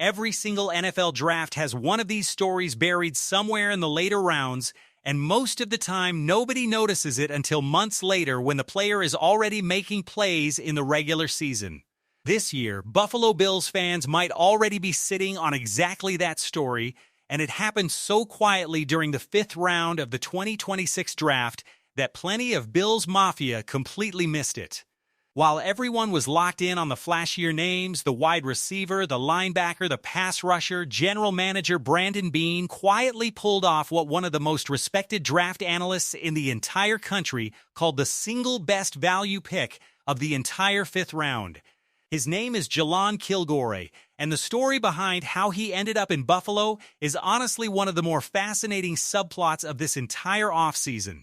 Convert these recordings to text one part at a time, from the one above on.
Every single NFL draft has one of these stories buried somewhere in the later rounds, and most of the time nobody notices it until months later when the player is already making plays in the regular season. This year, Buffalo Bills fans might already be sitting on exactly that story, and it happened so quietly during the 5th round of the 2026 draft that plenty of Bills Mafia completely missed it. While everyone was locked in on the flashier names, the wide receiver, the linebacker, the pass rusher, general manager Brandon Beane quietly pulled off what one of the most respected draft analysts in the entire country called the single best value pick of the entire 5th round. His name is Jalon Kilgore, and the story behind how he ended up in Buffalo is honestly one of the more fascinating subplots of this entire offseason.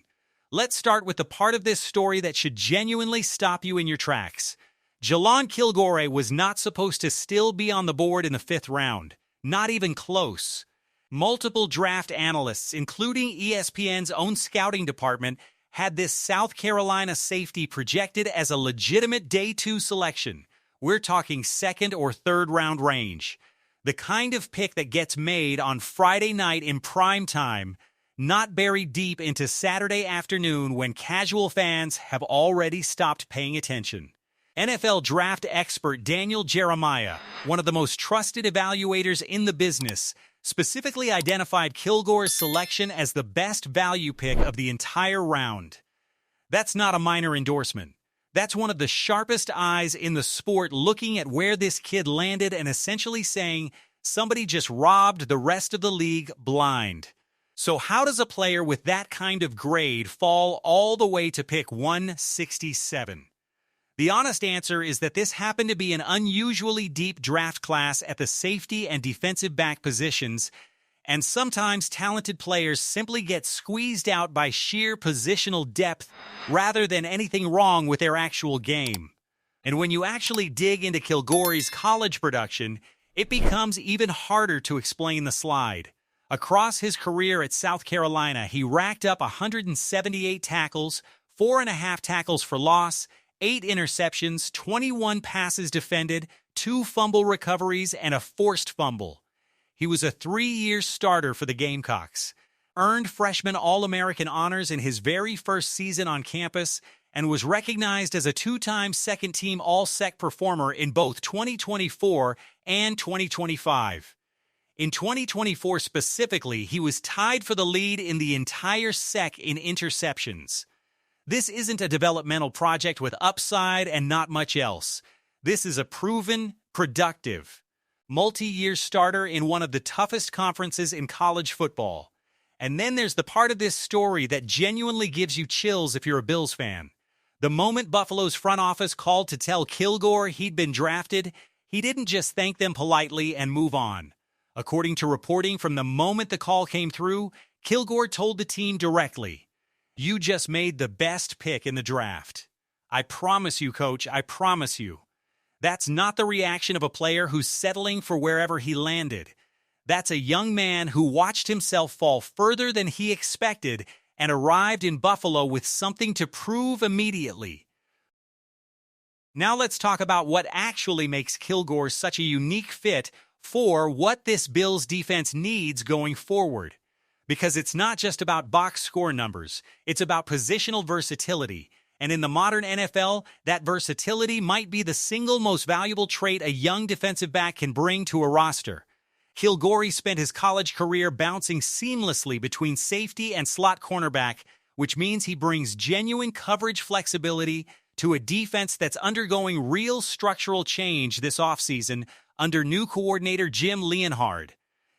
Let's start with the part of this story that should genuinely stop you in your tracks. Jalon Kilgore was not supposed to still be on the board in the 5th round. Not even close. Multiple draft analysts, including ESPN's own scouting department, had this South Carolina safety projected as a legitimate Day 2 selection. We're talking 2nd or 3rd round range. The kind of pick that gets made on Friday night in prime time, not buried deep into Saturday afternoon when casual fans have already stopped paying attention. NFL draft expert Daniel Jeremiah, one of the most trusted evaluators in the business, specifically identified Kilgore's selection as the best value pick of the entire round. That's not a minor endorsement. That's one of the sharpest eyes in the sport looking at where this kid landed and essentially saying somebody just robbed the rest of the league blind. So how does a player with that kind of grade fall all the way to pick 167? The honest answer is that this happened to be an unusually deep draft class at the safety and defensive back positions, and sometimes talented players simply get squeezed out by sheer positional depth rather than anything wrong with their actual game. And when you actually dig into Kilgore's college production, it becomes even harder to explain the slide. Across his career at South Carolina, he racked up 178 tackles, 4.5 tackles for loss, 8 interceptions, 21 passes defended, 2 fumble recoveries, and a forced fumble. He was a 3-year starter for the Gamecocks, earned freshman All-American honors in his very first season on campus, and was recognized as a 2-time second-team All-Sec performer in both 2024 and 2025. In 2024 specifically, he was tied for the lead in the entire SEC in interceptions. This isn't a developmental project with upside and not much else. This is a proven, productive, multi-year starter in one of the toughest conferences in college football. And then there's the part of this story that genuinely gives you chills if you're a Bills fan. The moment Buffalo's front office called to tell Kilgore he'd been drafted, he didn't just thank them politely and move on. According to reporting from the moment the call came through, Kilgore told the team directly, "You just made the best pick in the draft. I promise you, coach, I promise you." That's not the reaction of a player who's settling for wherever he landed. That's a young man who watched himself fall further than he expected and arrived in Buffalo with something to prove immediately. Now let's talk about what actually makes Kilgore such a unique fit for what this Bills defense needs going forward. Because it's not just about box score numbers, it's about positional versatility. And in the modern NFL, that versatility might be the single most valuable trait a young defensive back can bring to a roster. Kilgore spent his college career bouncing seamlessly between safety and slot cornerback, which means he brings genuine coverage flexibility to a defense that's undergoing real structural change this offseason under new coordinator Jim Leonhard.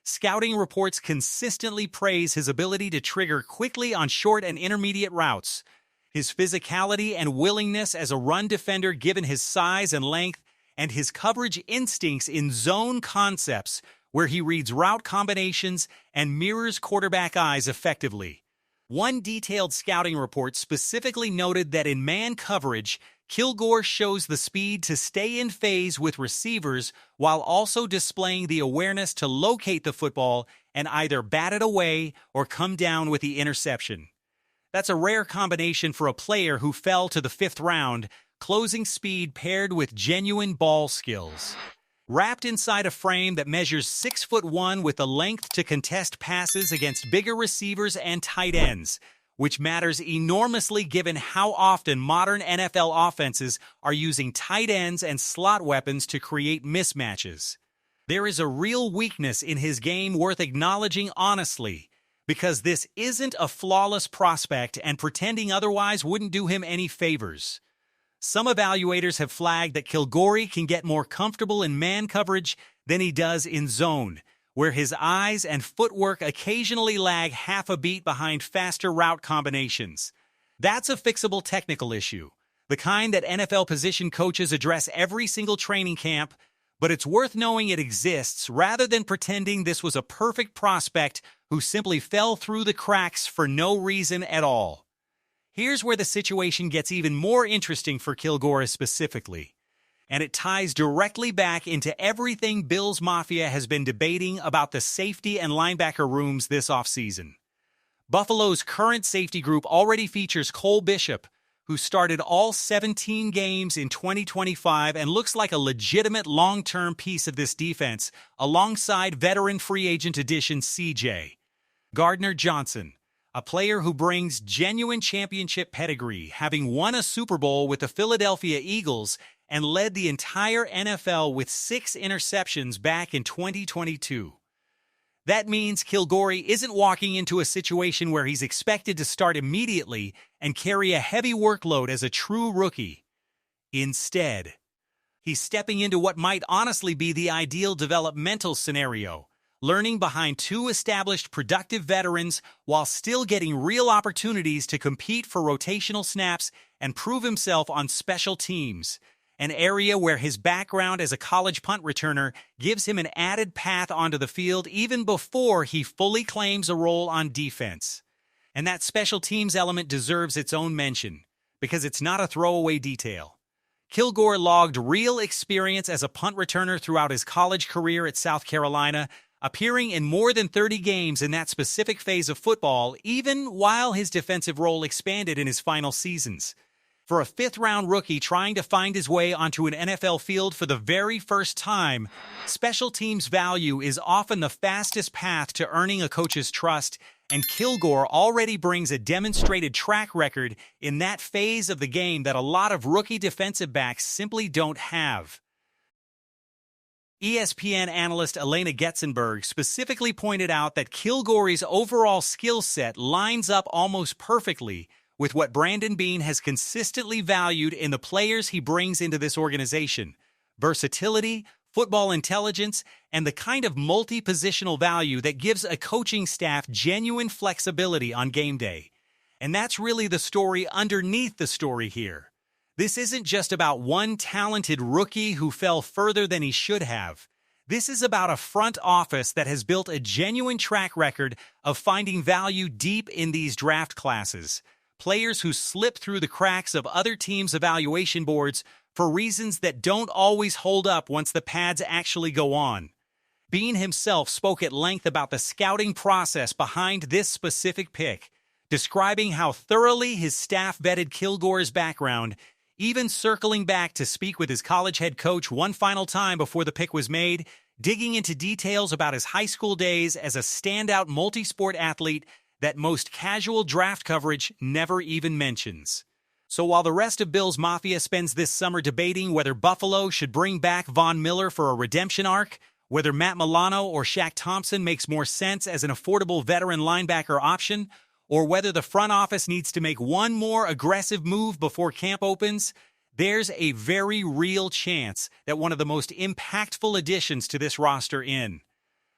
Scouting reports consistently praise his ability to trigger quickly on short and intermediate routes. His physicality and willingness as a run defender given his size and length, and his coverage instincts in zone concepts where he reads route combinations and mirrors quarterback eyes effectively. One detailed scouting report specifically noted that in man coverage, Kilgore shows the speed to stay in phase with receivers while also displaying the awareness to locate the football and either bat it away or come down with the interception. That's a rare combination for a player who fell to the 5th round, closing speed paired with genuine ball skills. wrapped inside a frame that measures 6'1" with the length to contest passes against bigger receivers and tight ends, which matters enormously given how often modern NFL offenses are using tight ends and slot weapons to create mismatches. There is a real weakness in his game worth acknowledging honestly, because this isn't a flawless prospect and pretending otherwise wouldn't do him any favors. Some evaluators have flagged that Kilgore can get more comfortable in man coverage than he does in zone, where his eyes and footwork occasionally lag half a beat behind faster route combinations. That's a fixable technical issue, the kind that NFL position coaches address every single training camp, but it's worth knowing it exists rather than pretending this was a perfect prospect who simply fell through the cracks for no reason at all. Here's where the situation gets even more interesting for Kilgore specifically, and it ties directly back into everything Bills Mafia has been debating about the safety and linebacker rooms this offseason. Buffalo's current safety group already features Cole Bishop, who started all 17 games in 2025 and looks like a legitimate long-term piece of this defense, alongside veteran free agent addition CJ. Gardner Johnson, a player who brings genuine championship pedigree, having won a Super Bowl with the Philadelphia Eagles and led the entire NFL with 6 interceptions back in 2022. That means Kilgore isn't walking into a situation where he's expected to start immediately and carry a heavy workload as a true rookie. Instead, he's stepping into what might honestly be the ideal developmental scenario, learning behind 2 established productive veterans while still getting real opportunities to compete for rotational snaps and prove himself on special teams, an area where his background as a college punt returner gives him an added path onto the field even before he fully claims a role on defense. And that special teams element deserves its own mention, because it's not a throwaway detail. Kilgore logged real experience as a punt returner throughout his college career at South Carolina, appearing in more than 30 games in that specific phase of football, even while his defensive role expanded in his final seasons. For a 5th-round rookie trying to find his way onto an NFL field for the very first time, special teams value is often the fastest path to earning a coach's trust, and Kilgore already brings a demonstrated track record in that phase of the game that a lot of rookie defensive backs simply don't have. ESPN analyst Elena Getzenberg specifically pointed out that Kilgore's overall skill set lines up almost perfectly with what Beane has consistently valued in the players he brings into this organization: versatility, football intelligence, and the kind of multi-positional value that gives a coaching staff genuine flexibility on game day. And that's really the story underneath the story here. This isn't just about one talented rookie who fell further than he should have. This is about a front office that has built a genuine track record of finding value deep in these draft classes. Players who slip through the cracks of other teams' evaluation boards for reasons that don't always hold up once the pads actually go on. Beane himself spoke at length about the scouting process behind this specific pick, describing how thoroughly his staff vetted Kilgore's background, even circling back to speak with his college head coach one final time before the pick was made, digging into details about his high school days as a standout multi-sport athlete that most casual draft coverage never even mentions. So while the rest of Bills Mafia spends this summer debating whether Buffalo should bring back Von Miller for a redemption arc, whether Matt Milano or Shaq Thompson makes more sense as an affordable veteran linebacker option, or whether the front office needs to make one more aggressive move before camp opens, there's a very real chance that one of the most impactful additions to this roster in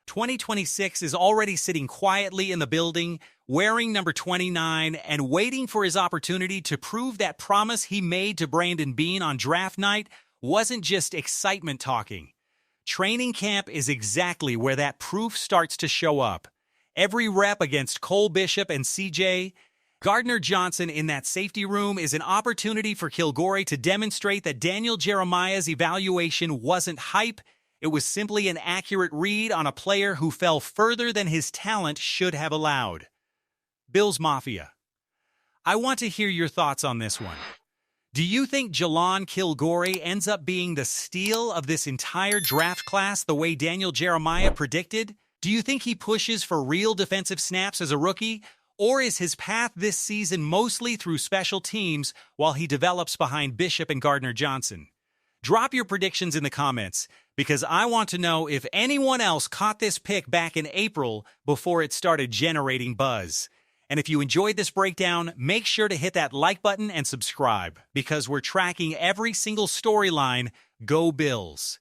2026 is already sitting quietly in the building, wearing number 29 and waiting for his opportunity to prove that promise he made to Beane on draft night wasn't just excitement talking. Training camp is exactly where that proof starts to show up. Every rep against Cole Bishop and CJ, Gardner Johnson in that safety room is an opportunity for Kilgore to demonstrate that Daniel Jeremiah's evaluation wasn't hype. It was simply an accurate read on a player who fell further than his talent should have allowed. Bills Mafia, I want to hear your thoughts on this one. Do you think Jalon Kilgore ends up being the steal of this entire draft class the way Daniel Jeremiah predicted? Do you think he pushes for real defensive snaps as a rookie? Or is his path this season mostly through special teams while he develops behind Bishop and Gardner-Johnson? Drop your predictions in the comments, because I want to know if anyone else caught this pick back in April before it started generating buzz. And if you enjoyed this breakdown, make sure to hit that like button and subscribe, because we're tracking every single storyline. Go Bills!